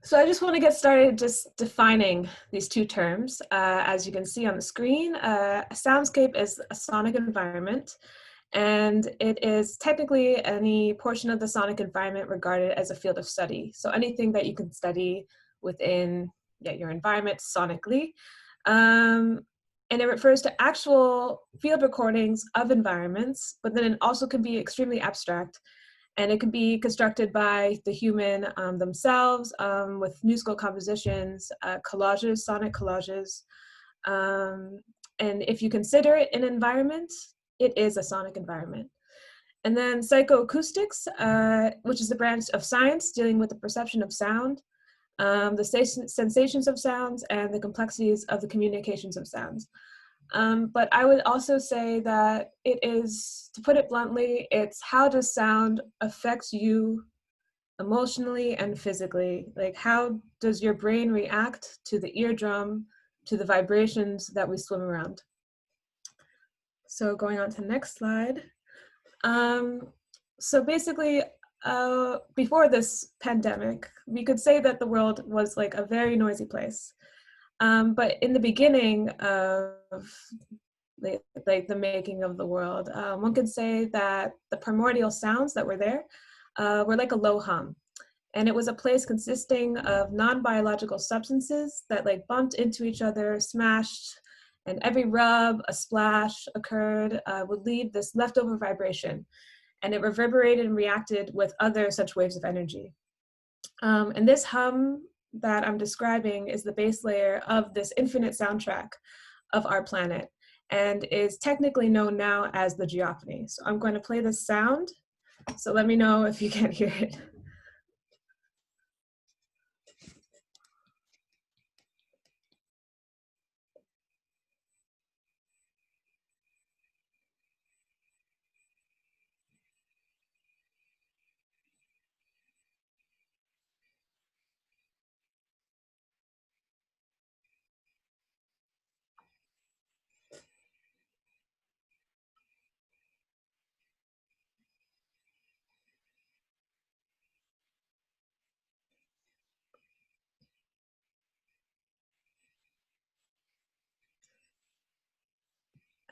So I just want to get started just defining these two terms. As you can see on the screen, a soundscape is a sonic environment, and it is technically any portion of the sonic environment regarded as a field of study. So anything that you can study within your environment sonically. And it refers to actual field recordings of environments, but then it also can be extremely abstract. And it can be constructed by the human themselves with musical compositions, collages, sonic collages. And if you consider it an environment, it is a sonic environment. And then psychoacoustics, which is the branch of science dealing with the perception of sound, the sensations of sounds, and the complexities of the communications of sounds. But I would also say that it is, to put it bluntly, it's how does sound affect you emotionally and physically? Like, how does your brain react to the eardrum, to the vibrations that we swim around? So going on to the next slide. So basically, before this pandemic, we could say that the world was like a very noisy place. But in the beginning of like the making of the world, one could say that the primordial sounds that were there were like a low hum. And it was a place consisting of non-biological substances that like bumped into each other, smashed, and every rub, a splash occurred would leave this leftover vibration. And it reverberated and reacted with other such waves of energy. And this hum that I'm describing is the base layer of this infinite soundtrack of our planet, and is technically known now as the geophony. So I'm going to play this sound. So let me know if you can't hear it.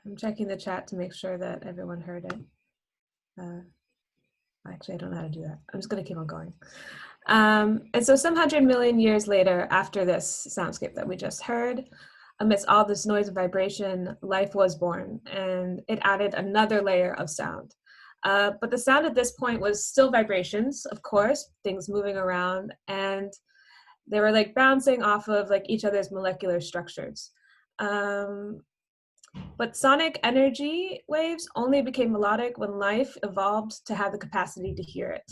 I'm checking the chat to make sure that everyone heard it. Actually, I don't know how to do that. I'm just going to keep on going. And so some 100 million years later, after this soundscape that we just heard, amidst all this noise and vibration, life was born, and it added another layer of sound. But the sound at this point was still vibrations, of course, things moving around, and they were like bouncing off of like each other's molecular structures. But sonic energy waves only became melodic when life evolved to have the capacity to hear it.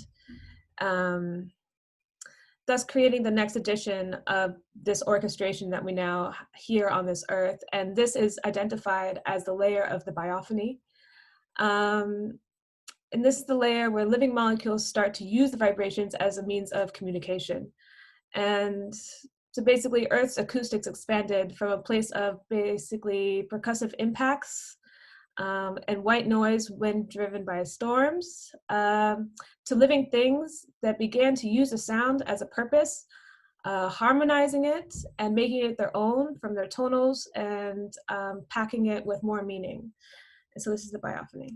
Thus creating the next edition of this orchestration that we now hear on this earth. And this is identified as the layer of the biophony. And this is the layer where living molecules start to use the vibrations as a means of communication. And so basically Earth's acoustics expanded from a place of basically percussive impacts and white noise when driven by storms, to living things that began to use the sound as a purpose, harmonizing it and making it their own from their tonals and packing it with more meaning. And so this is the biophony.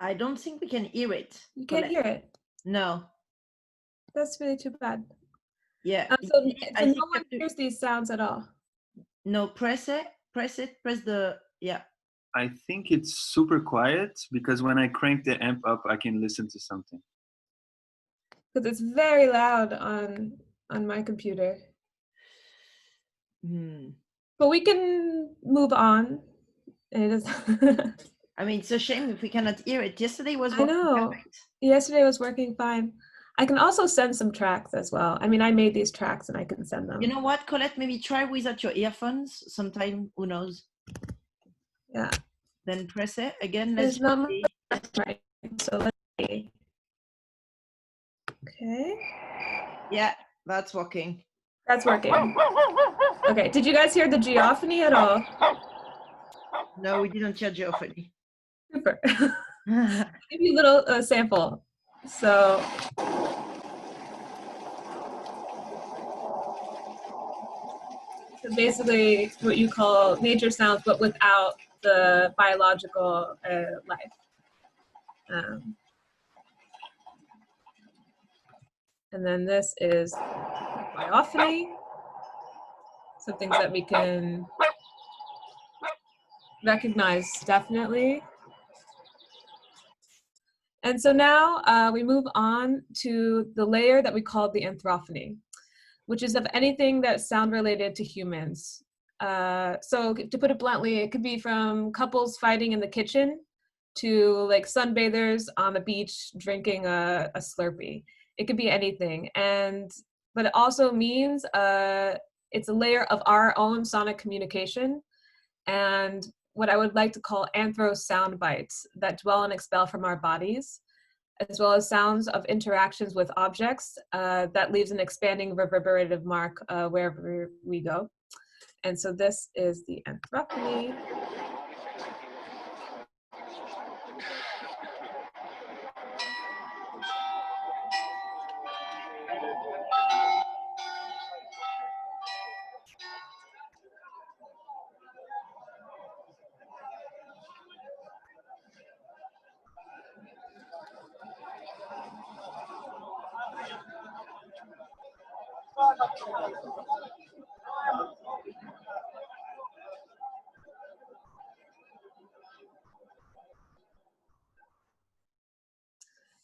I don't think we can hear it. You can't hear it? No. That's really too bad. Yeah. So no one hears these sounds at all? No, press it, press the, yeah. I think it's super quiet because when I crank the amp up, I can listen to something. Because it's very loud on my computer. But we can move on. And it is I mean, it's a shame if we cannot hear it. Yesterday was working perfect. Yesterday was working fine. I can also send some tracks as well. I mean, I made these tracks and I can send them. You know what, Colette? Maybe try without your earphones sometime. Who knows? Yeah. Then press it again. There's no right. So let's see. Okay. Yeah, that's working. That's working. Okay, did you guys hear the geophony at all? No, we didn't hear geophony. Super. Give you a little sample. So basically what you call nature sounds, but without the biological life. And then this is biophony, some things that we can recognize definitely. And so now we move on to the layer that we call the anthrophony, which is of anything that's sound related to humans. So to put it bluntly, it could be from couples fighting in the kitchen to like sunbathers on the beach drinking a Slurpee. It could be anything. But it also means it's a layer of our own sonic communication and what I would like to call anthro sound bites that dwell and expel from our bodies, as well as sounds of interactions with objects that leaves an expanding reverberative mark wherever we go. And so this is the anthrophony.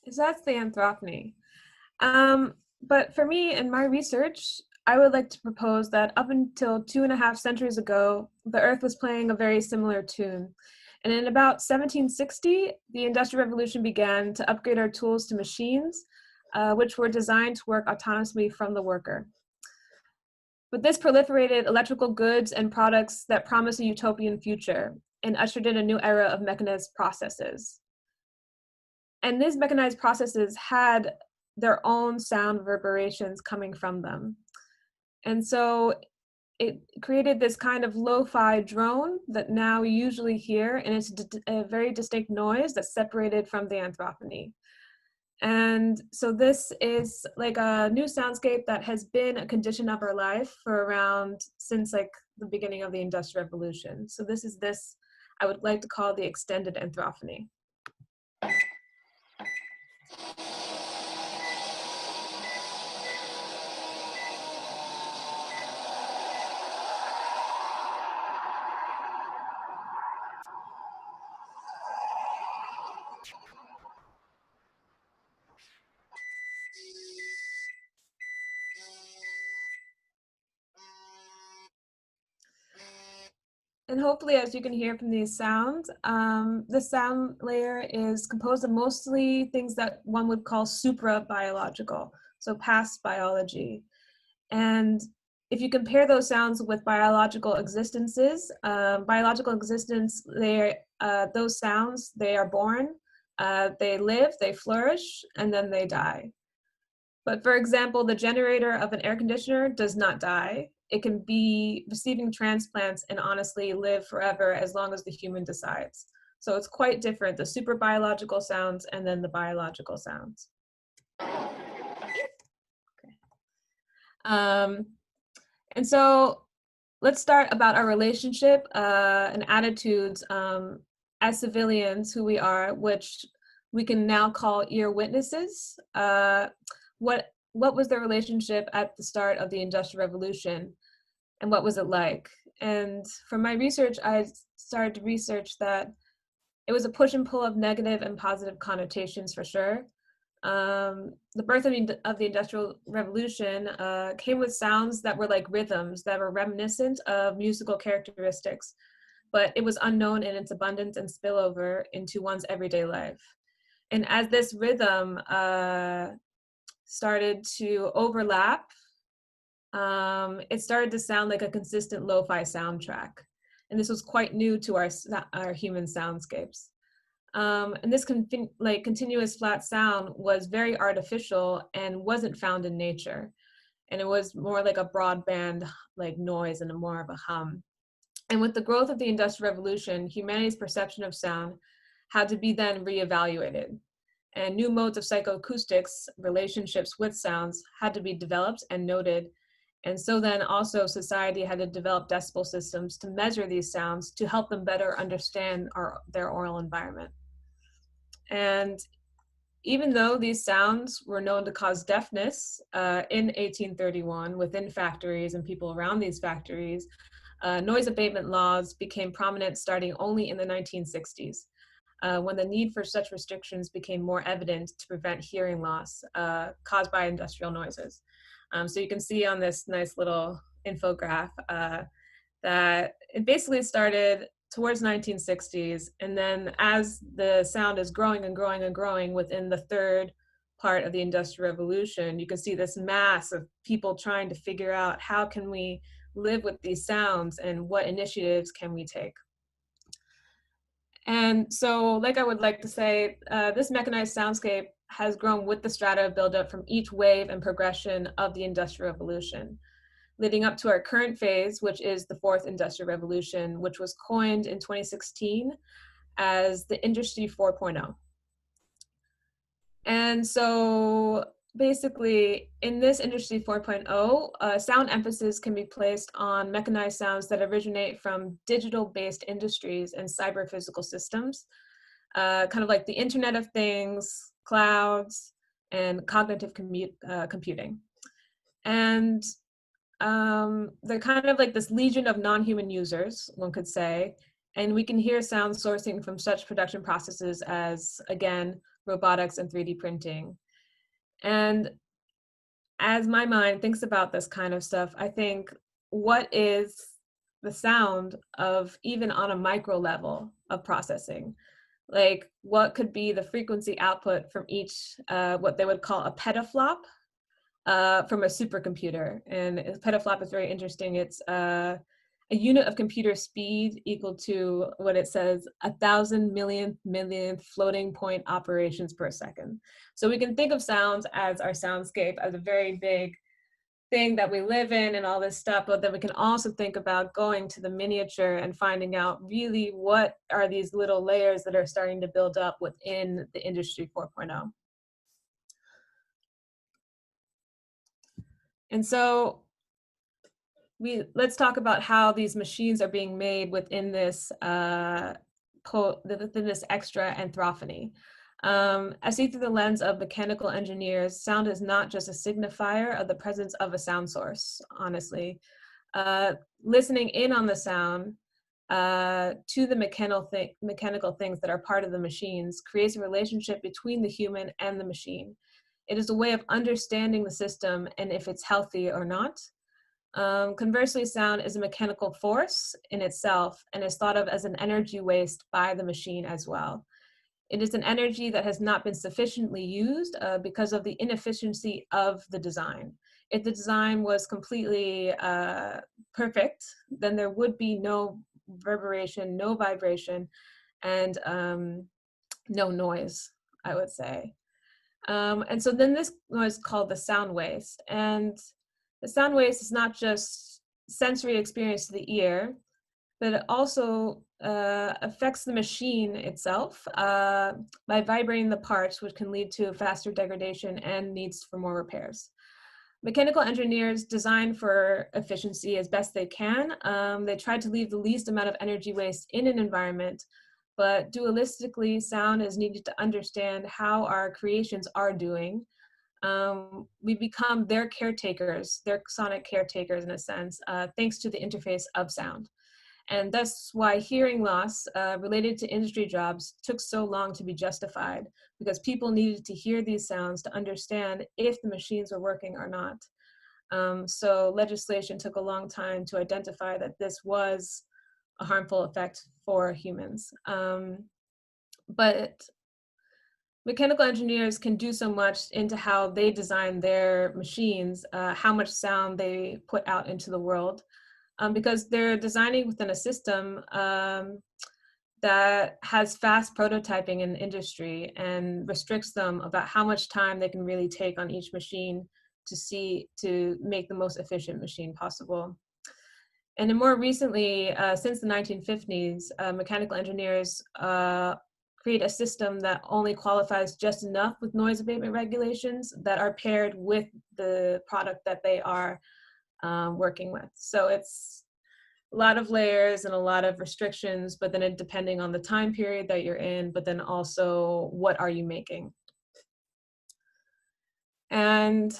So that's the anthrophony. But for me, in my research, I would like to propose that up until 2.5 centuries ago, the Earth was playing a very similar tune. And in about 1760, the Industrial Revolution began to upgrade our tools to machines, which were designed to work autonomously from the worker. But this proliferated electrical goods and products that promised a utopian future and ushered in a new era of mechanized processes. And these mechanized processes had their own sound reverberations coming from them. And so it created this kind of lo-fi drone that now we usually hear, and it's a very distinct noise that's separated from the anthrophony. And so this is like a new soundscape that has been a condition of our life for around since like the beginning of the Industrial Revolution. So this is I would like to call the extended anthrophony. And hopefully, as you can hear from these sounds, the sound layer is composed of mostly things that one would call supra-biological, so past biology. And if you compare those sounds with biological existences, biological existence, those sounds, they are born, they live, they flourish, and then they die. But for example, the generator of an air conditioner does not die. It can be receiving transplants and honestly live forever as long as the human decides. So it's quite different, the super biological sounds and then the biological sounds. Okay. And so let's start about our relationship and attitudes as civilians, who we are, which we can now call ear witnesses. What was the relationship at the start of the Industrial Revolution, and what was it like? And from my research, I started to research that it was a push and pull of negative and positive connotations for sure. The birth of the Industrial Revolution came with sounds that were like rhythms that were reminiscent of musical characteristics, but it was unknown in its abundance and spillover into one's everyday life. And as this rhythm started to overlap, it started to sound like a consistent lo-fi soundtrack. And this was quite new to our human soundscapes. And this continuous flat sound was very artificial and wasn't found in nature. And it was more like a broadband like noise and more of a hum. And with the growth of the Industrial Revolution, humanity's perception of sound had to be then reevaluated. And new modes of psychoacoustics, relationships with sounds, had to be developed and noted. And so then also society had to develop decibel systems to measure these sounds to help them better understand their oral environment. And even though these sounds were known to cause deafness in 1831 within factories and people around these factories, noise abatement laws became prominent starting only in the 1960s, when the need for such restrictions became more evident to prevent hearing loss caused by industrial noises. So you can see on this nice little infograph that it basically started towards 1960s, and then as the sound is growing and growing and growing within the third part of the Industrial Revolution, you can see this mass of people trying to figure out how can we live with these sounds and what initiatives can we take. And so, like I would like to say, this mechanized soundscape has grown with the strata buildup from each wave and progression of the Industrial Revolution, leading up to our current phase, which is the fourth Industrial Revolution, which was coined in 2016 as the Industry 4.0. And so basically, in this Industry 4.0, sound emphasis can be placed on mechanized sounds that originate from digital-based industries and cyber-physical systems, kind of like the Internet of Things, clouds, and cognitive computing. And they're kind of like this legion of non-human users, one could say, and we can hear sound sourcing from such production processes as, again, robotics and 3D printing. And as my mind thinks about this kind of stuff, I think, what is the sound of, even on a micro level of processing? Like, what could be the frequency output from each, what they would call a petaflop, from a supercomputer? And a petaflop is very interesting. It's a unit of computer speed equal to what it says, 1,000 millionth floating point operations per second. So we can think of sounds as our soundscape as a very big thing that we live in and all this stuff, but then we can also think about going to the miniature and finding out really what are these little layers that are starting to build up within the Industry 4.0. And so let's talk about how these machines are being made within this extra Anthrophony. I see through the lens of mechanical engineers, sound is not just a signifier of the presence of a sound source, honestly. Listening in on the sound to the mechanical things that are part of the machines creates a relationship between the human and the machine. It is a way of understanding the system and if it's healthy or not. Conversely, sound is a mechanical force in itself and is thought of as an energy waste by the machine as well. It is an energy that has not been sufficiently used because of the inefficiency of the design. If the design was completely perfect, then there would be no reverberation, no vibration, and no noise, I would say. And so then this was called the sound waste. And the sound waste is not just sensory experience to the ear, but it also affects the machine itself by vibrating the parts, which can lead to faster degradation and needs for more repairs. Mechanical engineers design for efficiency as best they can. They try to leave the least amount of energy waste in an environment, but dualistically, sound is needed to understand how our creations are doing. We become their caretakers, their sonic caretakers in a sense, thanks to the interface of sound. And that's why hearing loss related to industry jobs took so long to be justified, because people needed to hear these sounds to understand if the machines were working or not. So legislation took a long time to identify that this was a harmful effect for humans. But mechanical engineers can do so much into how they design their machines, how much sound they put out into the world. Because they're designing within a system that has fast prototyping in the industry and restricts them about how much time they can really take on each machine to make the most efficient machine possible. And then more recently, since the 1950s, mechanical engineers create a system that only qualifies just enough with noise abatement regulations that are paired with the product that they are working with. So it's a lot of layers and a lot of restrictions, but then depending on the time period that you're in, but then also what are you making. And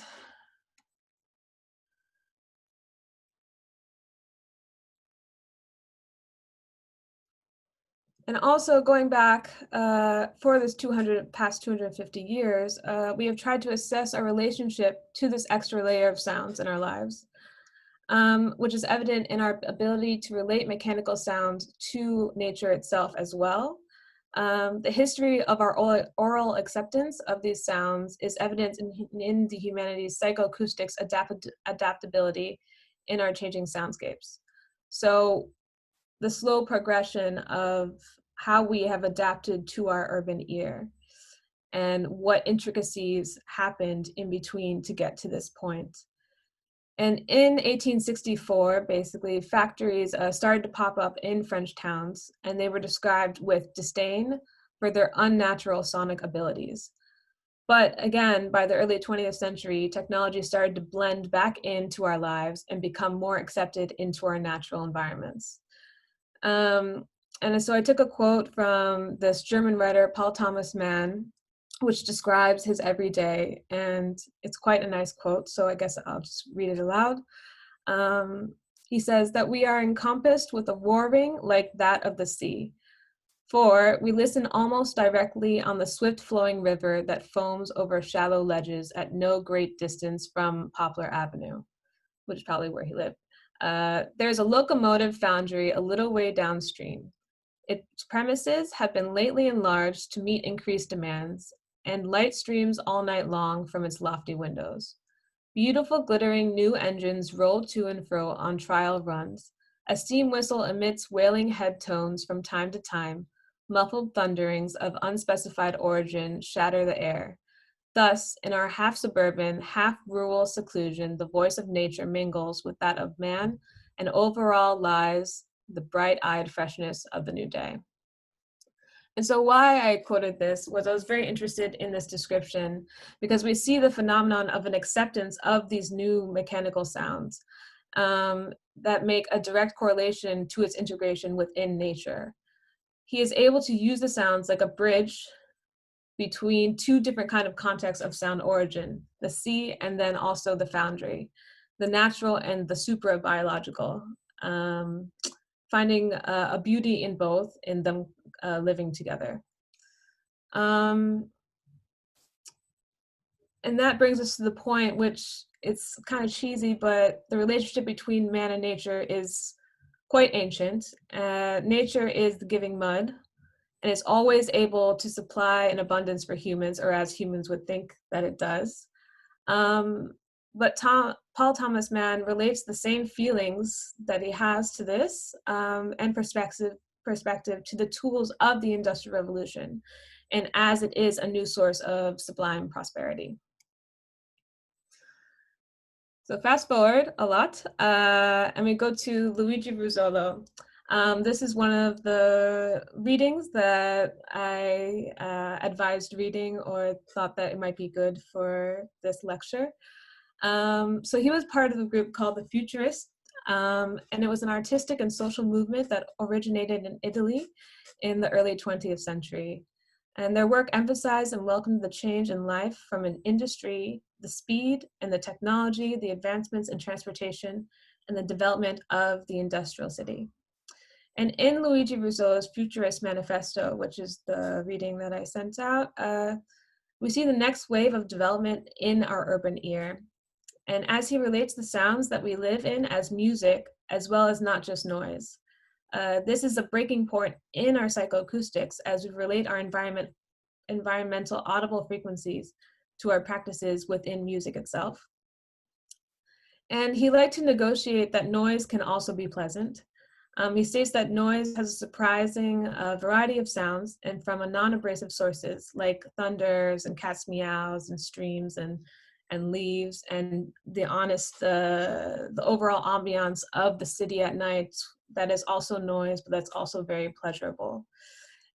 also going back for this past 250 years, we have tried to assess our relationship to this extra layer of sounds in our lives, which is evident in our ability to relate mechanical sounds to nature itself as well. The history of our oral acceptance of these sounds is evident in the humanity's psychoacoustics adaptability in our changing soundscapes. So the slow progression of how we have adapted to our urban ear and what intricacies happened in between to get to this point. And in 1864, basically, factories started to pop up in French towns, and they were described with disdain for their unnatural sonic abilities. But again, by the early 20th century, technology started to blend back into our lives and become more accepted into our natural environments. And so I took a quote from this German writer, Paul Thomas Mann, which describes his everyday, and it's quite a nice quote, so I guess I'll just read it aloud. He says that we are encompassed with a roaring like that of the sea, for we listen almost directly on the swift-flowing river that foams over shallow ledges at no great distance from Poplar Avenue, which is probably where he lived. There's a locomotive foundry a little way downstream. Its premises have been lately enlarged to meet increased demands, and light streams all night long from its lofty windows. Beautiful glittering new engines roll to and fro on trial runs. A steam whistle emits wailing head tones from time to time. Muffled thunderings of unspecified origin shatter the air. Thus, in our half-suburban, half-rural seclusion, the voice of nature mingles with that of man, and overall lies the bright-eyed freshness of the new day. And so why I quoted this was I was very interested in this description because we see the phenomenon of an acceptance of these new mechanical sounds that make a direct correlation to its integration within nature. He is able to use the sounds like a bridge between two different kind of contexts of sound origin, the sea and then also the foundry, the natural and the supra-biological, finding a beauty in both, in them living together. And that brings us to the point, which it's kind of cheesy, but the relationship between man and nature is quite ancient. Nature is the giving mud, and it's always able to supply an abundance for humans, or as humans would think that it does. But Paul Thomas Mann relates the same feelings that he has to this and perspective to the tools of the Industrial Revolution, and as it is a new source of sublime prosperity. So fast forward a lot, and we go to Luigi Ruzzolo. This is one of the readings that I advised reading or thought that it might be good for this lecture. So he was part of a group called the Futurist, and it was an artistic and social movement that originated in Italy in the early 20th century. And their work emphasized and welcomed the change in life from an industry, the speed and the technology, the advancements in transportation, and the development of the industrial city. And in Luigi Ruzzolo's Futurist Manifesto, which is the reading that I sent out, we see the next wave of development in our urban ear. And as he relates the sounds that we live in as music, as well as not just noise. This is a breaking point in our psychoacoustics as we relate our environmental audible frequencies to our practices within music itself. And he liked to negotiate that noise can also be pleasant. He states that noise has a surprising variety of sounds and from a non-abrasive sources like thunders and cat's meows and streams and leaves, and the overall ambiance of the city at night that is also noise, but that's also very pleasurable.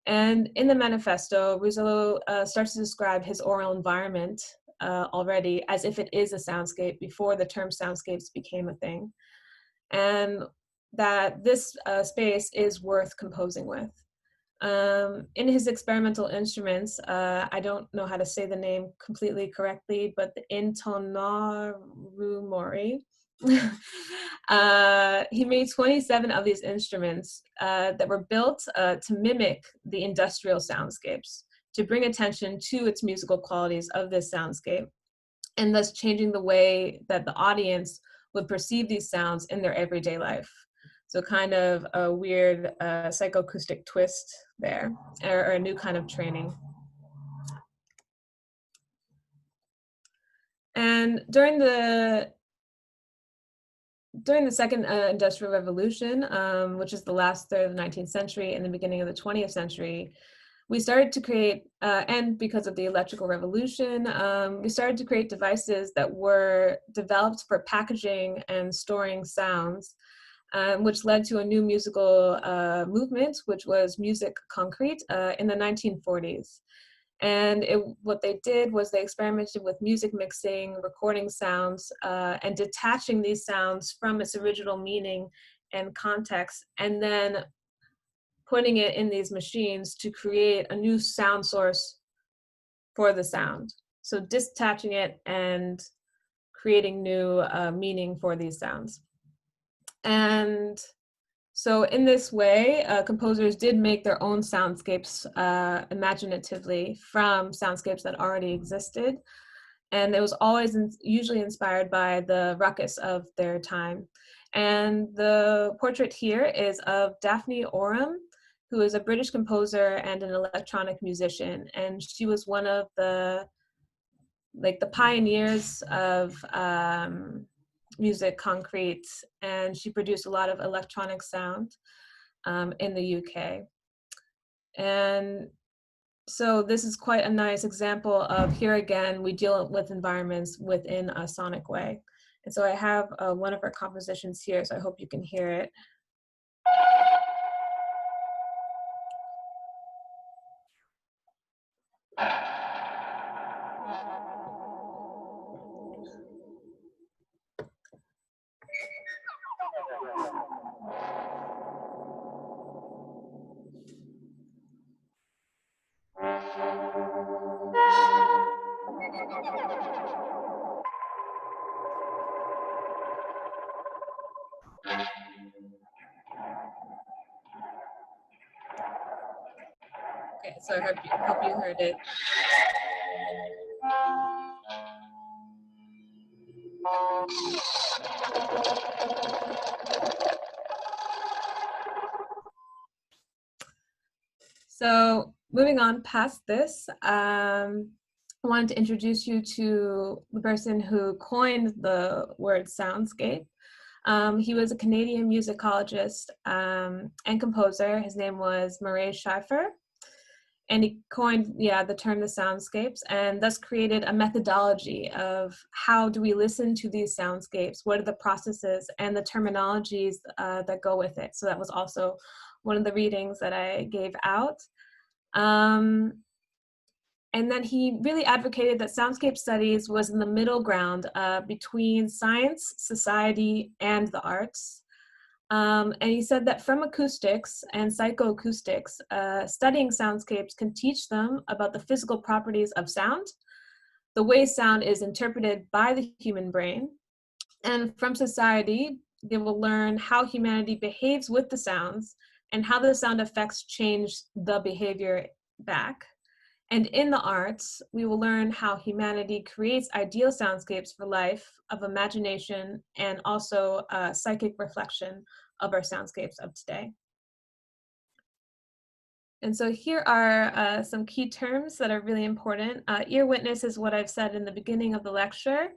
And in the manifesto, Russo starts to describe his oral environment already as if it is a soundscape before the term soundscapes became a thing, and that this space is worth composing with. In his experimental instruments, I don't know how to say the name completely correctly, but the intonarumori, he made 27 of these instruments that were built to mimic the industrial soundscapes, to bring attention to its musical qualities of this soundscape, and thus changing the way that the audience would perceive these sounds in their everyday life. So kind of a weird psychoacoustic twist there, or a new kind of training. And during the second industrial revolution, which is the last third of the 19th century and the beginning of the 20th century, we started to create, and because of the electrical revolution, we started to create devices that were developed for packaging and storing sounds, which led to a new musical movement, which was music concrete in the 1940s. And what they did was they experimented with music mixing, recording sounds, and detaching these sounds from its original meaning and context, and then putting it in these machines to create a new sound source for the sound. So detaching it and creating new meaning for these sounds. And so in this way, composers did make their own soundscapes imaginatively from soundscapes that already existed. And it was always usually inspired by the ruckus of their time. And the portrait here is of Daphne Oram, who is a British composer and an electronic musician. And she was one of the pioneers of music concrete, and she produced a lot of electronic sound in the UK. And so this is quite a nice example of, here again, we deal with environments within a sonic way. And so I have one of her compositions here, so I hope you can hear it. Okay, so I hope you heard it. So moving on past this, I wanted to introduce you to the person who coined the word soundscape. He was a Canadian musicologist and composer. His name was Murray Schaeffer. And he coined, the term the soundscapes, and thus created a methodology of how do we listen to these soundscapes, what are the processes and the terminologies that go with it. So that was also one of the readings that I gave out. And then he really advocated that soundscape studies was in the middle ground between science, society, and the arts. And he said that from acoustics and psychoacoustics, studying soundscapes can teach them about the physical properties of sound, the way sound is interpreted by the human brain. And from society, they will learn how humanity behaves with the sounds and how the sound effects change the behavior back. And in the arts, we will learn how humanity creates ideal soundscapes for life of imagination and also psychic reflection of our soundscapes of today. And so here are some key terms that are really important. Ear witness is what I've said in the beginning of the lecture.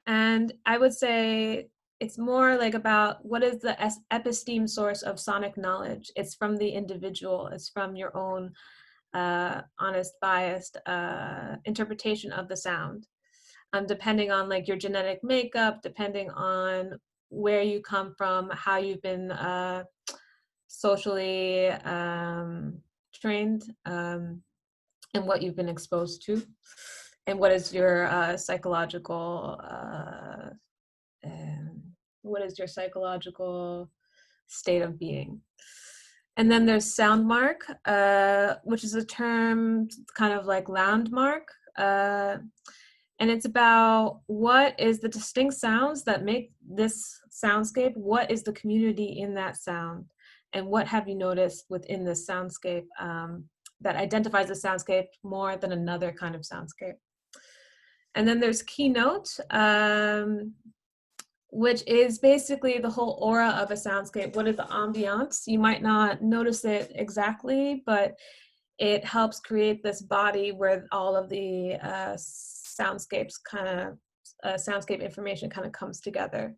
And I would say it's more like about what is the episteme source of sonic knowledge. It's from the individual. It's from your own honest, biased interpretation of the sound. Depending on like your genetic makeup, depending on where you come from, how you've been socially trained, and what you've been exposed to, and what is your psychological state of being. And then there's sound mark, which is a term kind of like landmark. And it's about what is the distinct sounds that make this soundscape, what is the community in that sound, and what have you noticed within this soundscape that identifies the soundscape more than another kind of soundscape. And then there's keynote, which is basically the whole aura of a soundscape. What is the ambiance? You might not notice it exactly, but it helps create this body where all of the soundscape information kind of comes together.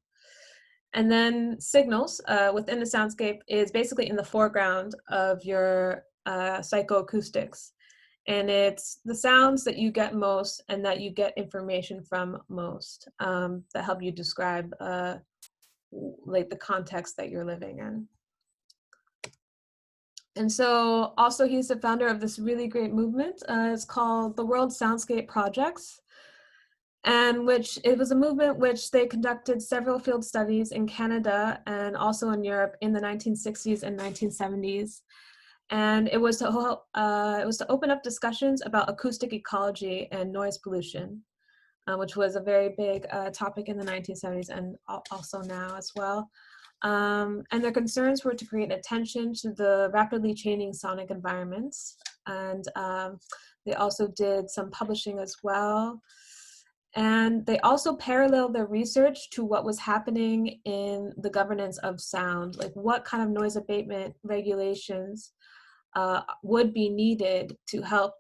And then signals within the soundscape is basically in the foreground of your psychoacoustics. And it's the sounds that you get most and that you get information from most that help you describe like the context that you're living in. And so also he's the founder of this really great movement. It's called the World Soundscape Projects, and which it was a movement which they conducted several field studies in Canada and also in Europe in the 1960s and 1970s. And it was to open up discussions about acoustic ecology and noise pollution, which was a very big topic in the 1970s and also now as well. And their concerns were to create attention to the rapidly changing sonic environments. And they also did some publishing as well. And they also paralleled their research to what was happening in the governance of sound, like what kind of noise abatement regulations would be needed to help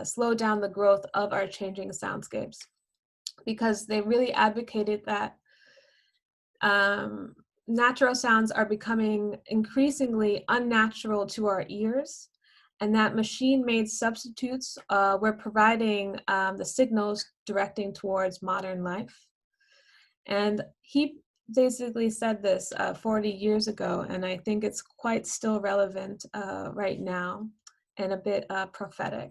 slow down the growth of our changing soundscapes. Because they really advocated that natural sounds are becoming increasingly unnatural to our ears, and that machine-made substitutes were providing the signals directing towards modern life. And he basically said this 40 years ago, and I think it's quite still relevant right now and a bit prophetic.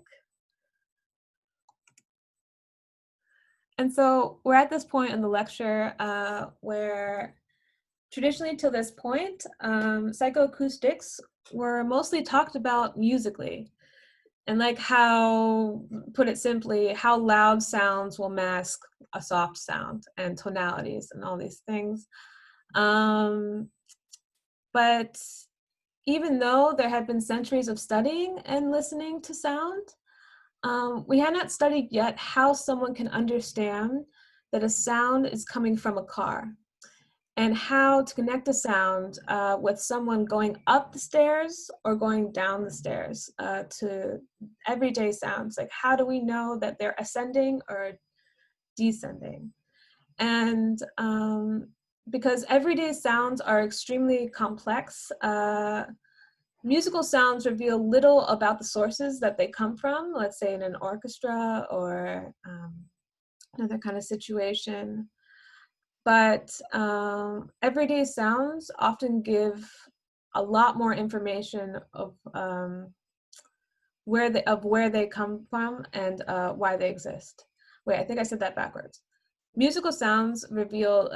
And so we're at this point in the lecture where traditionally till this point, psychoacoustics were mostly talked about musically. And like how, put it simply, how loud sounds will mask a soft sound and tonalities and all these things. But even though there had been centuries of studying and listening to sound, we had not studied yet how someone can understand that a sound is coming from a car, and how to connect a sound with someone going up the stairs or going down the stairs to everyday sounds. Like, how do we know that they're ascending or descending? And because everyday sounds are extremely complex, musical sounds reveal little about the sources that they come from, let's say in an orchestra or another kind of situation. But everyday sounds often give a lot more information of where they come from and why they exist. Wait, I think I said that backwards. Musical sounds reveal.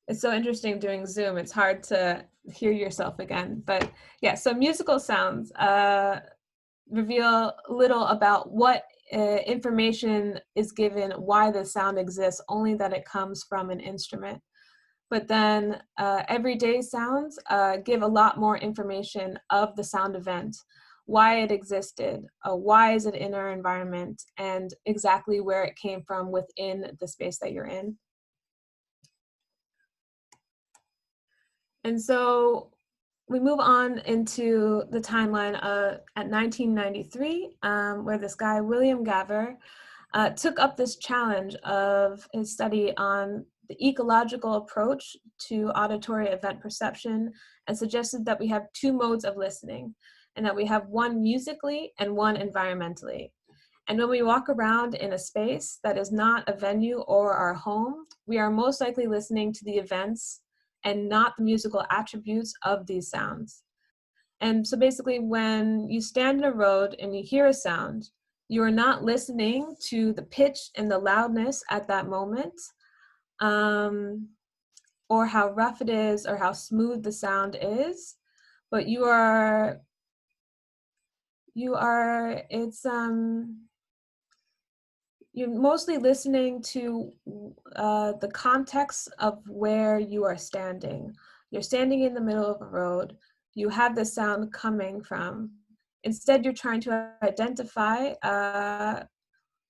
It's so interesting doing Zoom. It's hard to hear yourself again, but yeah. So musical sounds reveal little about what information is given, why the sound exists, only that it comes from an instrument. But then everyday sounds give a lot more information of the sound event, why it existed, why is it in our environment, and exactly where it came from within the space that you're in. And so we move on into the timeline at 1993, where this guy, William Gaver, took up this challenge of his study on the ecological approach to auditory event perception and suggested that we have two modes of listening and that we have one musically and one environmentally. And when we walk around in a space that is not a venue or our home, we are most likely listening to the events and not the musical attributes of these sounds. And so basically when you stand in a road and you hear a sound, you are not listening to the pitch and the loudness at that moment, or how rough it is or how smooth the sound is, but you're mostly listening to the context of where you are standing. You're standing in the middle of a road. You have the sound coming from. Instead, you're trying to identify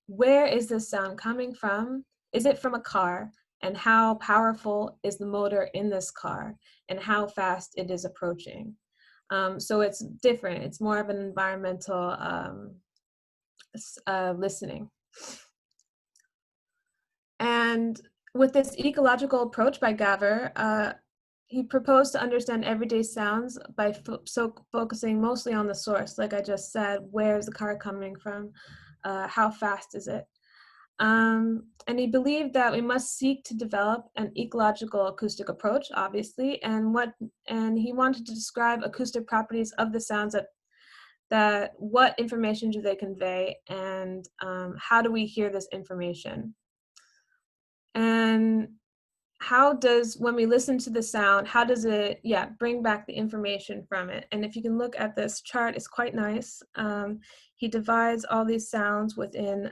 where is this sound coming from? Is it from a car? And how powerful is the motor in this car? And how fast it is approaching? So it's different. It's more of an environmental listening. And with this ecological approach by Gaver, he proposed to understand everyday sounds by focusing mostly on the source, like I just said. Where is the car coming from? How fast is it? And he believed that we must seek to develop an ecological acoustic approach, obviously, and he wanted to describe acoustic properties of the sounds that what information do they convey, and how do we hear this information? And when we listen to the sound, how does it, bring back the information from it? And if you can look at this chart, it's quite nice. He divides all these sounds within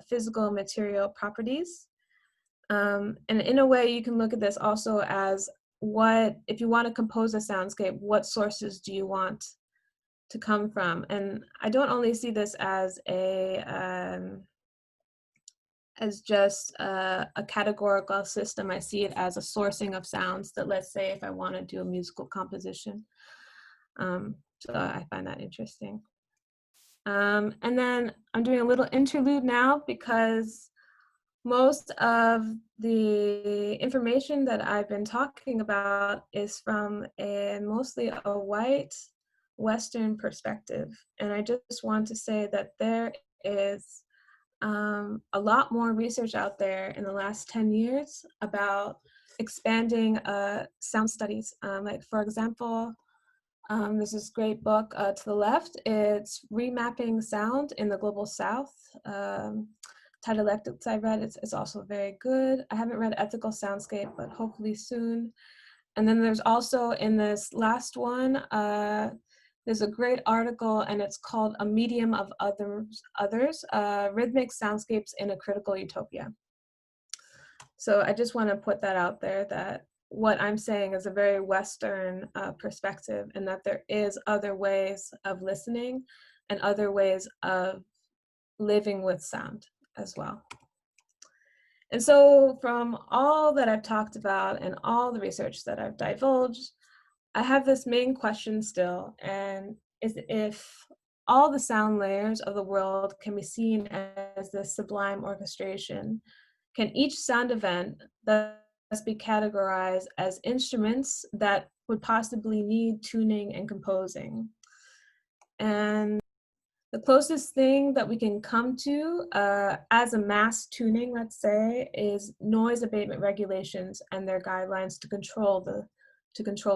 physical material properties. And in a way, you can look at this also as if you want to compose a soundscape, what sources do you want to come from? And I don't only see this as just a categorical system. I see it as a sourcing of sounds that, let's say, if I want to do a musical composition. So I find that interesting. And then I'm doing a little interlude now because most of the information that I've been talking about is from mostly a white Western perspective. And I just want to say that there is a lot more research out there in the last 10 years about expanding sound studies. Like, for example, there's this great book to the left. It's Remapping Sound in the Global South. Dialectics I read, it's also very good. I haven't read Ethical Soundscape, but hopefully soon. And then there's also in this last one, there's a great article, and it's called A Medium of Others, Rhythmic Soundscapes in a Critical Utopia. So I just want to put that out there, that what I'm saying is a very Western perspective, and that there is other ways of listening and other ways of living with sound as well. And so from all that I've talked about and all the research that I've divulged, I have this main question still, and is if all the sound layers of the world can be seen as this sublime orchestration, can each sound event thus be categorized as instruments that would possibly need tuning and composing? And the closest thing that we can come to as a mass tuning, let's say, is noise abatement regulations and their guidelines to control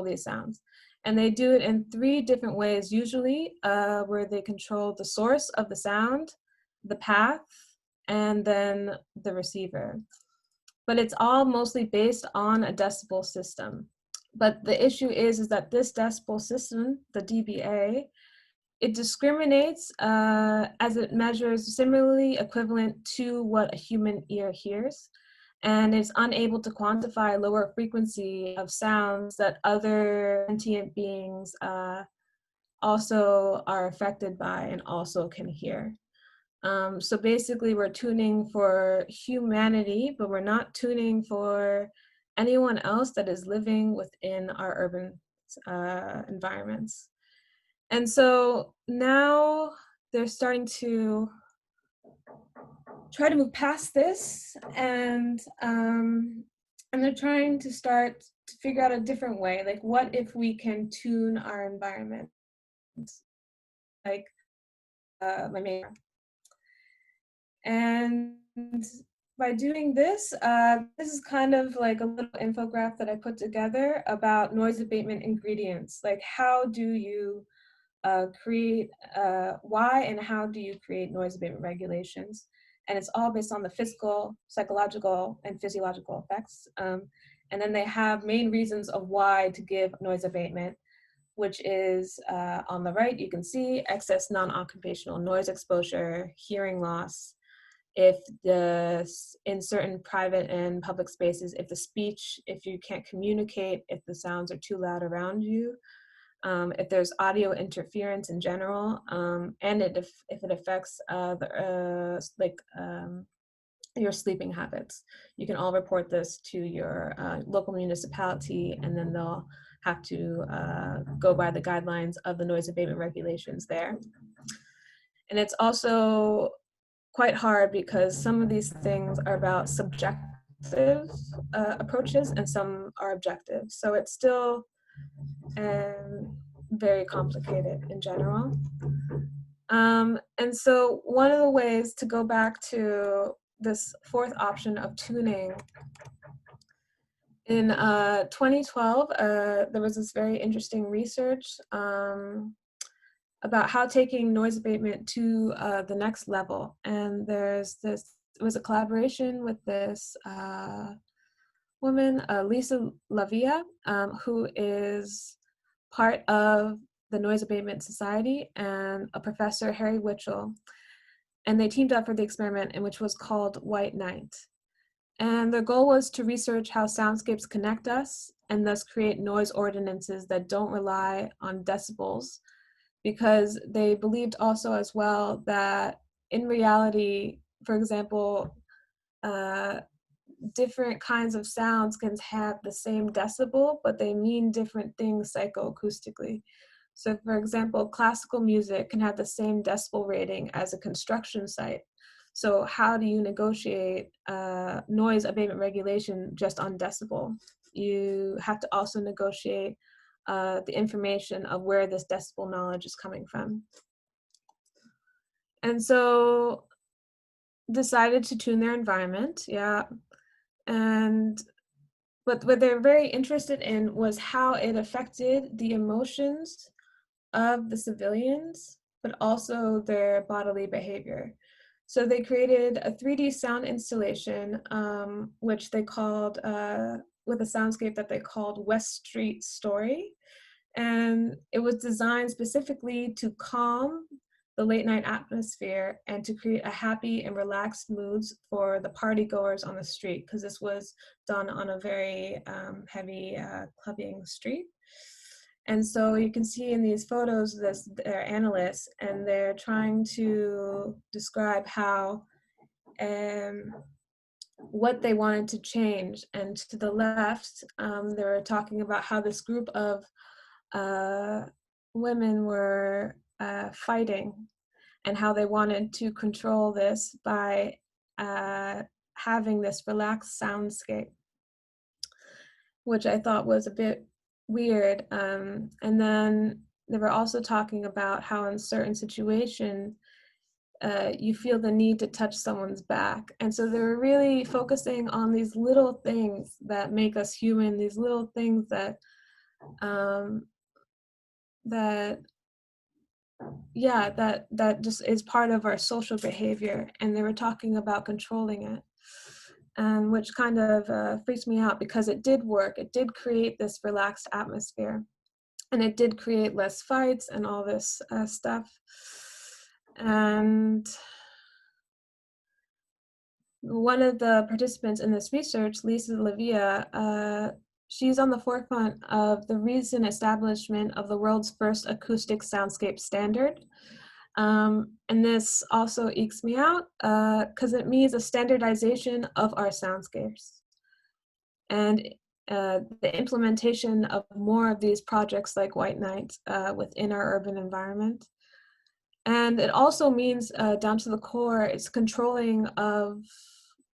these sounds. And they do it in 3 different ways, usually, where they control the source of the sound, the path, and then the receiver. But it's all mostly based on a decibel system. But the issue is that this decibel system, the dBA, it discriminates as it measures similarly equivalent to what a human ear hears, and it's unable to quantify lower frequency of sounds that other sentient beings also are affected by and also can hear. So basically we're tuning for humanity, but we're not tuning for anyone else that is living within our urban environments. And so now they're starting to try to move past this, and they're trying to start to figure out a different way. Like, what if we can tune our environment? Like my main. And by doing this, this is kind of like a little infographic that I put together about noise abatement ingredients. Like, how do you create, why and how do you create noise abatement regulations? And it's all based on the physical, psychological, and physiological effects. And then they have main reasons of why to give noise abatement, which is on the right, you can see excess non-occupational noise exposure, hearing loss, if in certain private and public spaces, if the speech, if you can't communicate, if the sounds are too loud around you, if there's audio interference in general, and if it affects your sleeping habits. You can all report this to your local municipality, and then they'll have to go by the guidelines of the noise abatement regulations there. And it's also quite hard because some of these things are about subjective approaches and some are objective. So it's still very complicated in general. And so one of the ways to go back to this fourth option of tuning, in 2012, there was this very interesting research about how taking noise abatement to the next level. And it was a collaboration with this woman, Lisa Lavia, who is part of the Noise Abatement Society, and a professor, Harry Witchell. And they teamed up for the experiment, in which was called White Night. And their goal was to research how soundscapes connect us and thus create noise ordinances that don't rely on decibels, because they believed also as well that in reality, for example, different kinds of sounds can have the same decibel, but they mean different things psychoacoustically. So for example, classical music can have the same decibel rating as a construction site. So how do you negotiate noise abatement regulation just on decibel? You have to also negotiate the information of where this decibel knowledge is coming from. And so decided to tune their environment, yeah. But what they're very interested in was how it affected the emotions of the civilians, but also their bodily behavior. So they created a 3D sound installation, which they called, with a soundscape that they called West Street Story. And it was designed specifically to calm the late night atmosphere and to create a happy and relaxed moods for the party goers on the street, because this was done on a very heavy clubbing street. And so you can see in these photos, they're analysts, and they're trying to describe how what they wanted to change. And to the left, they were talking about how this group of women were fighting, and how they wanted to control this by having this relaxed soundscape, which I thought was a bit weird. And then they were also talking about how in certain situations you feel the need to touch someone's back. And so they were really focusing on these little things that make us human, these little things that that just is part of our social behavior. And they were talking about controlling it, which kind of freaks me out, because it did work. It did create this relaxed atmosphere, and it did create less fights and all this stuff. And one of the participants in this research, Lisa Lavia, she's on the forefront of the recent establishment of the world's first acoustic soundscape standard. And this also ekes me out because it means a standardization of our soundscapes, and the implementation of more of these projects like White Night within our urban environment. And it also means, down to the core, it's controlling of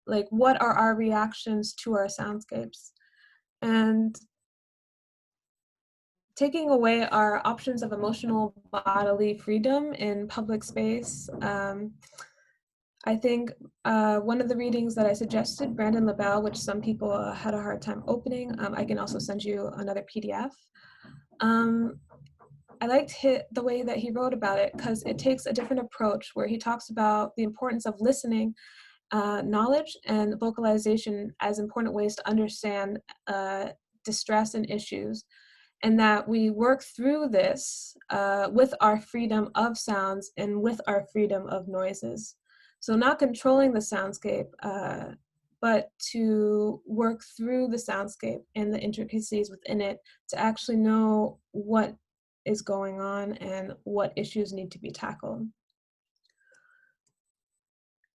like what are our reactions to our soundscapes, and taking away our options of emotional bodily freedom in public space. I think one of the readings that I suggested, Brandon LaBelle, which some people had a hard time opening, I can also send you another PDF. I liked the way that he wrote about it because it takes a different approach where he talks about the importance of listening, knowledge, and vocalization as important ways to understand distress and issues, and that we work through this with our freedom of sounds and with our freedom of noises. So not controlling the soundscape, but to work through the soundscape and the intricacies within it to actually know what is going on and what issues need to be tackled.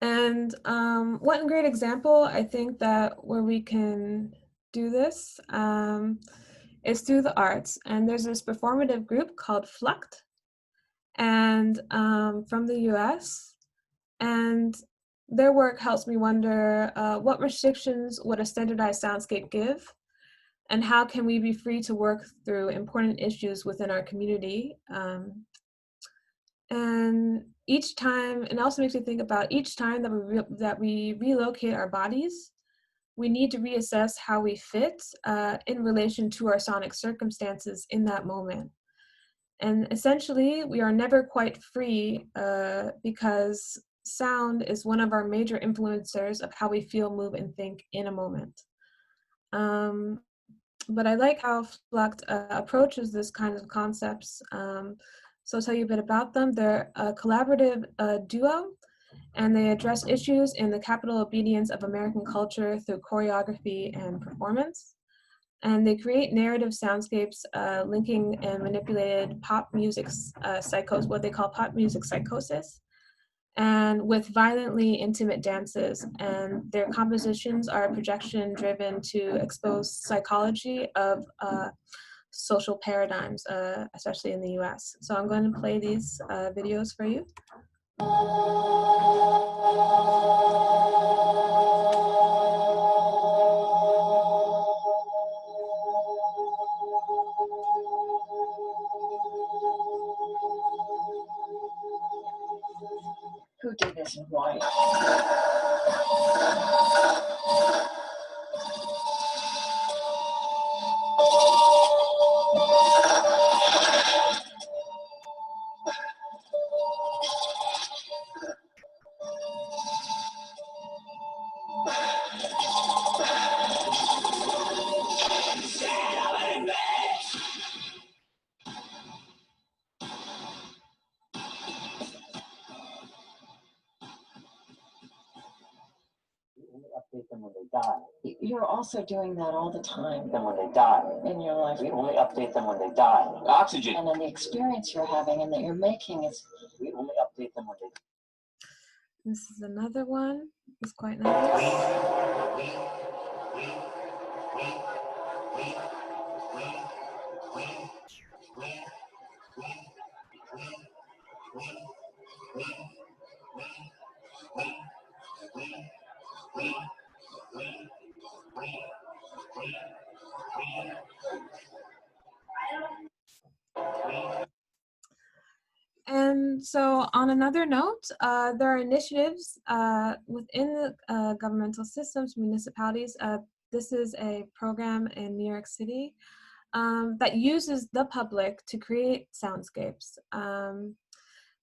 And one great example, I think, that where we can do this is through the arts. And there's this performative group called Fluct, and from the US. And their work helps me wonder what restrictions would a standardized soundscape give? And how can we be free to work through important issues within our community? And each time, it also makes me think about each time that we relocate our bodies, we need to reassess how we fit in relation to our sonic circumstances in that moment. And essentially, we are never quite free because sound is one of our major influencers of how we feel, move, and think in a moment. But I like how Fluct approaches this kind of concepts. So I'll tell you a bit about them. They're a collaborative duo, and they address issues in the capital obedience of American culture through choreography and performance. And they create narrative soundscapes linking and manipulated pop music what they call pop music psychosis, and with violently intimate dances. And their compositions are projection driven to expose psychology of social paradigms, especially in the US. So I'm going to play these videos for you. Who did this and why? Update them when they die. You're also doing that all the time. Then when they die. In your life. We only update them when they die. Oxygen. And then the experience you're having and that you're making is. We only update them when they die. This is another one. It's quite nice. And so on another note, there are initiatives within the governmental systems, municipalities. This is a program in New York City that uses the public to create soundscapes,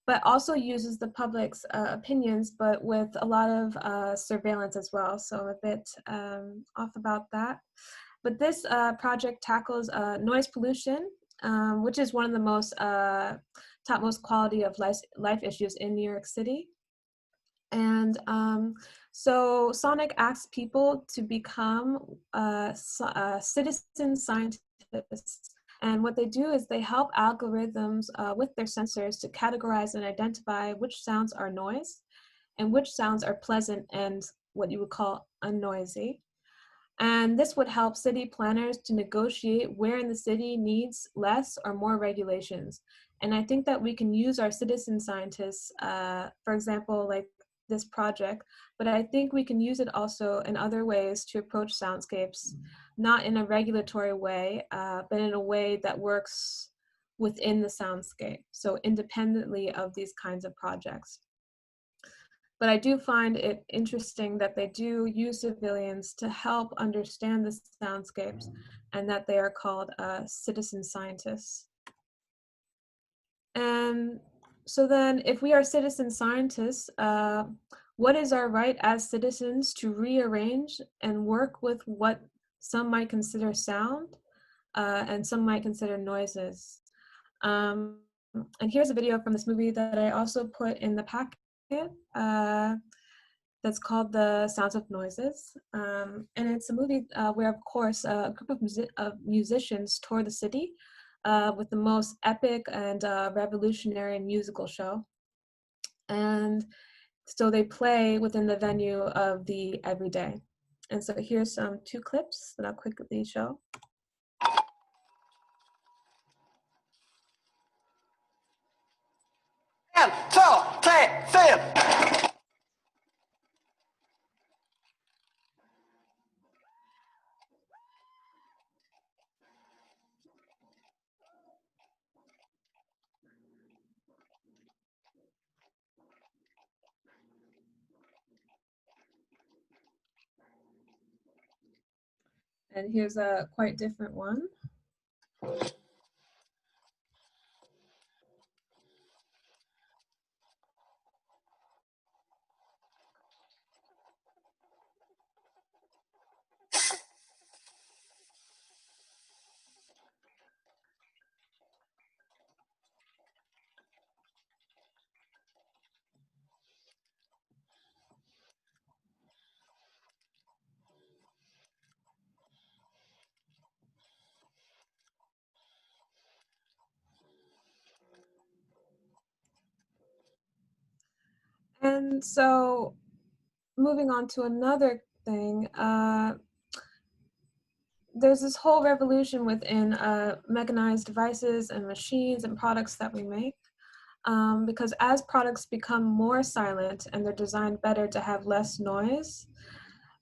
but also uses the public's opinions, but with a lot of surveillance as well. So I'm a bit off about that. But this project tackles noise pollution, which is one of the most topmost quality of life issues in New York City. And so Sonic asks people to become citizen scientists. And what they do is they help algorithms with their sensors to categorize and identify which sounds are noise and which sounds are pleasant and what you would call unnoisy. And this would help city planners to negotiate where in the city needs less or more regulations. And I think that we can use our citizen scientists, for example, like this project, but I think we can use it also in other ways to approach soundscapes, not in a regulatory way, but in a way that works within the soundscape, so independently of these kinds of projects. But I do find it interesting that they do use civilians to help understand the soundscapes, and that they are called citizen scientists. And so then, if we are citizen scientists, what is our right as citizens to rearrange and work with what some might consider sound and some might consider noises? And here's a video from this movie that I also put in the packet that's called The Sounds of Noises. And it's a movie where, of course, a group of musicians tour the city with the most epic and revolutionary musical show. And so they play within the venue of the everyday. And so here's two clips that I'll quickly show. 1, 2, 3, 4. And here's a quite different one. And so moving on to another thing, there's this whole revolution within mechanized devices and machines and products that we make. Because as products become more silent and they're designed better to have less noise,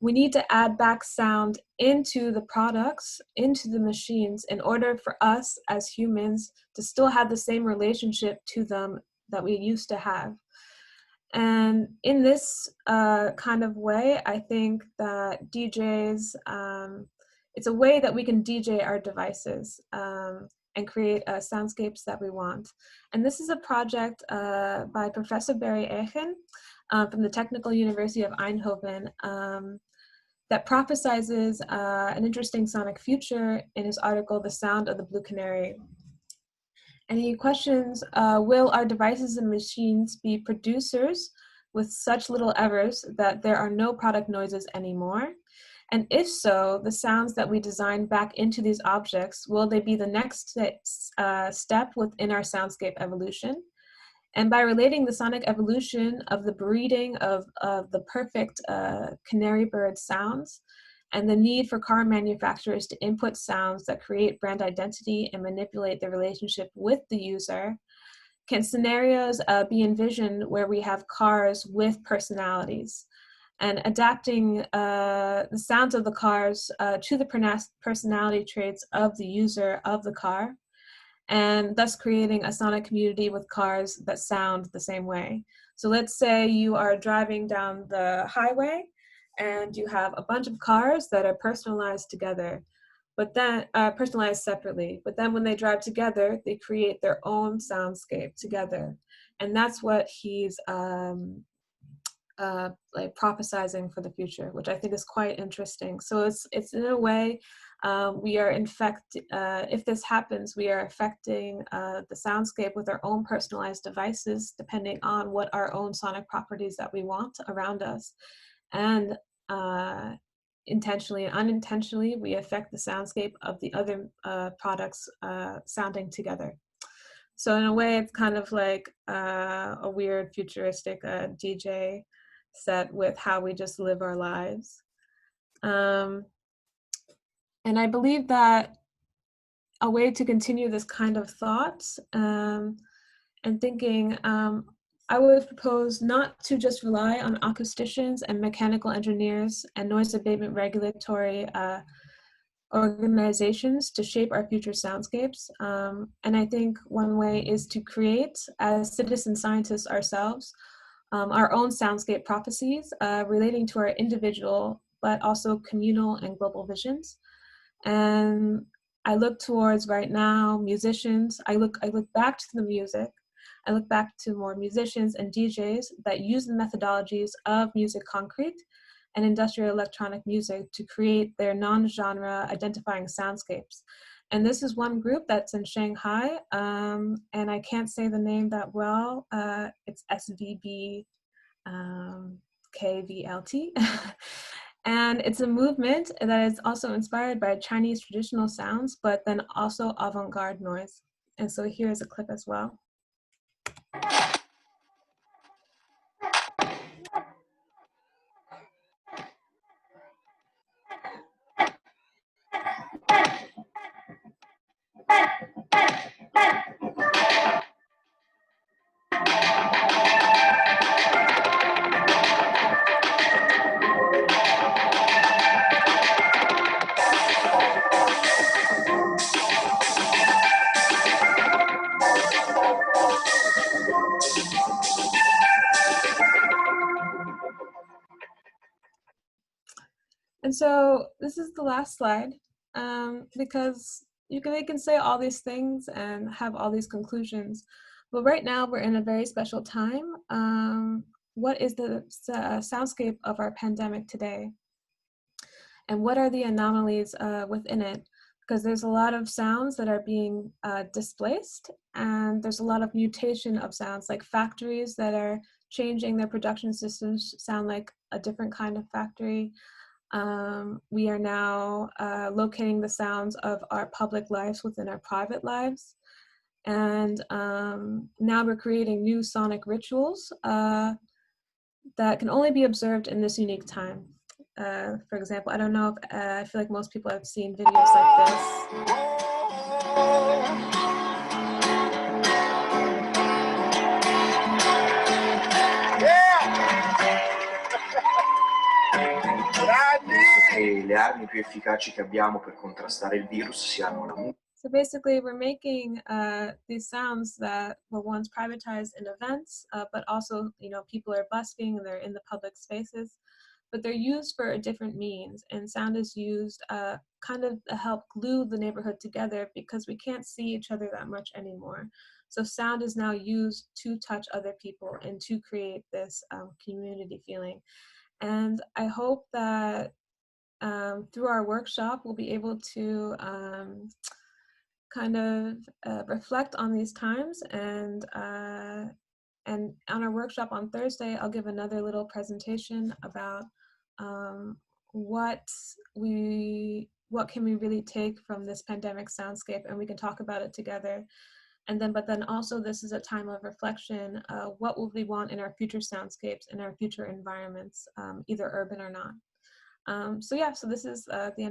we need to add back sound into the products, into the machines, in order for us as humans to still have the same relationship to them that we used to have. And in this kind of way, I think that DJs, it's a way that we can DJ our devices and create soundscapes that we want. And this is a project by Professor Barry Echen from the Technical University of Eindhoven that prophesizes an interesting sonic future in his article, The Sound of the Blue Canary. And he questions, will our devices and machines be producers with such little errors that there are no product noises anymore? And if so, the sounds that we design back into these objects, will they be the next step within our soundscape evolution? And by relating the sonic evolution of the breeding of the perfect canary bird sounds, and the need for car manufacturers to input sounds that create brand identity and manipulate the relationship with the user, can scenarios be envisioned where we have cars with personalities, and adapting the sounds of the cars to the personality traits of the user of the car, and thus creating a sonic community with cars that sound the same way. So let's say you are driving down the highway and you have a bunch of cars that are personalized together, but then personalized separately. But then when they drive together, they create their own soundscape together. And that's what he's like prophesizing for the future, which I think is quite interesting. So it's in a way, we are if this happens, we are affecting the soundscape with our own personalized devices, depending on what our own sonic properties that we want around us. And intentionally and unintentionally, we affect the soundscape of the other products sounding together. So in a way, it's kind of like a weird futuristic DJ set with how we just live our lives. And I believe that a way to continue this kind of thought and thinking, I would propose not to just rely on acousticians and mechanical engineers and noise abatement regulatory organizations to shape our future soundscapes. And I think one way is to create, as citizen scientists ourselves, our own soundscape prophecies relating to our individual, but also communal and global visions. And I look towards right now musicians. I look back to the music. I look back to more musicians and DJs that use the methodologies of music concrete and industrial electronic music to create their non-genre identifying soundscapes. And this is one group that's in Shanghai, and I can't say the name that well. It's SVB KVLT. And it's a movement that is also inspired by Chinese traditional sounds, but then also avant-garde noise. And so here's a clip as well. And so this is the last slide, because they can say all these things and have all these conclusions, but right now we're in a very special time. What is the soundscape of our pandemic today? And what are the anomalies within it? Because there's a lot of sounds that are being displaced, and there's a lot of mutation of sounds, like factories that are changing their production systems sound like a different kind of factory. We are now locating the sounds of our public lives within our private lives. And now we're creating new sonic rituals that can only be observed in this unique time. For example, I don't know if, I feel like most people have seen videos like this. Le armi più efficaci che abbiamo per contrastare il virus siano la musica. So basically, we're making these sounds that were once privatized in events, but also, people are busking and they're in the public spaces, but they're used for a different means. And sound is used kind of to help glue the neighborhood together because we can't see each other that much anymore. So sound is now used to touch other people and to create this community feeling. And I hope that through our workshop, we'll be able to kind of reflect on these times. And on our workshop on Thursday, I'll give another little presentation about what can we really take from this pandemic soundscape, and we can talk about it together. And then, but then also this is a time of reflection. What will we want in our future soundscapes, in our future environments, either urban or not? So yeah, so this is the end of the